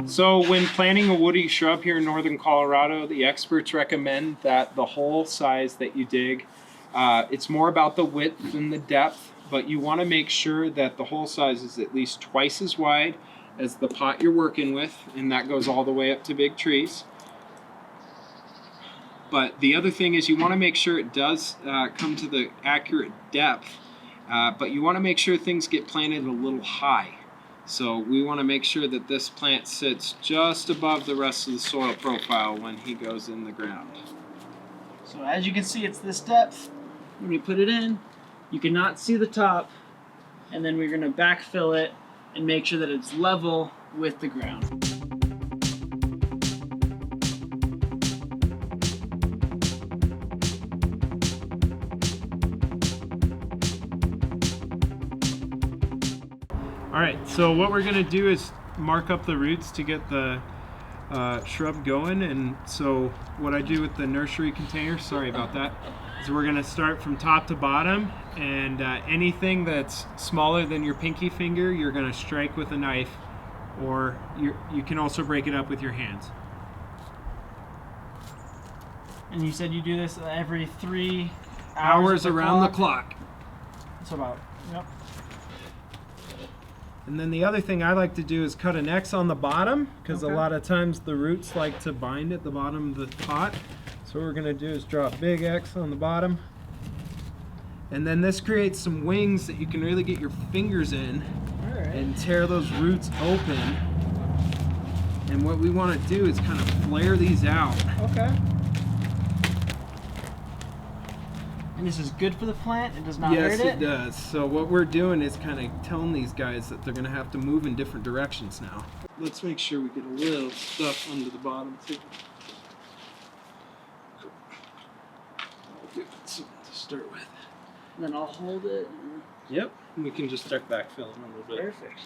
So when planting a woody shrub here in northern Colorado, the experts recommend that the hole size that you dig, it's more about the width than the depth, but you want to make sure that the hole size is at least twice as wide as the pot you're working with, and that goes all the way up to big trees. But the other thing is you want to make sure it does come to the accurate depth, but you want to make sure things get planted a little high. So we want to make sure that this plant sits just above the rest of the soil profile when he goes in the ground. So as you can see, it's this depth. When we put it in, you cannot see the top, and then we're going to backfill it and make sure that it's level with the ground. All right, so what we're gonna do is mark up the roots to get the shrub going. And so what I do with the nursery container, sorry about that, is we're gonna start from top to bottom, and anything that's smaller than your pinky finger, you're gonna strike with a knife, or you can also break it up with your hands. And you said you do this every 3 Hours around the clock. That's about, yep. And then the other thing I like to do is cut an X on the bottom, because Okay. a lot of times the roots like to bind at the bottom of the pot. So what we're gonna do is draw a big X on the bottom. And then this creates some wings that you can really get your fingers in and tear those roots open. And what we wanna do is kind of flare these out. Okay. And this is good for the plant? It does not hurt it? Yes, it does. So what we're doing is kind of telling these guys that they're going to have to move in different directions now. Let's make sure we get a little stuff under the bottom too. Cool. I'll give it something to start with. And then I'll hold it. Yep. And we can just start backfilling a little bit. Perfect.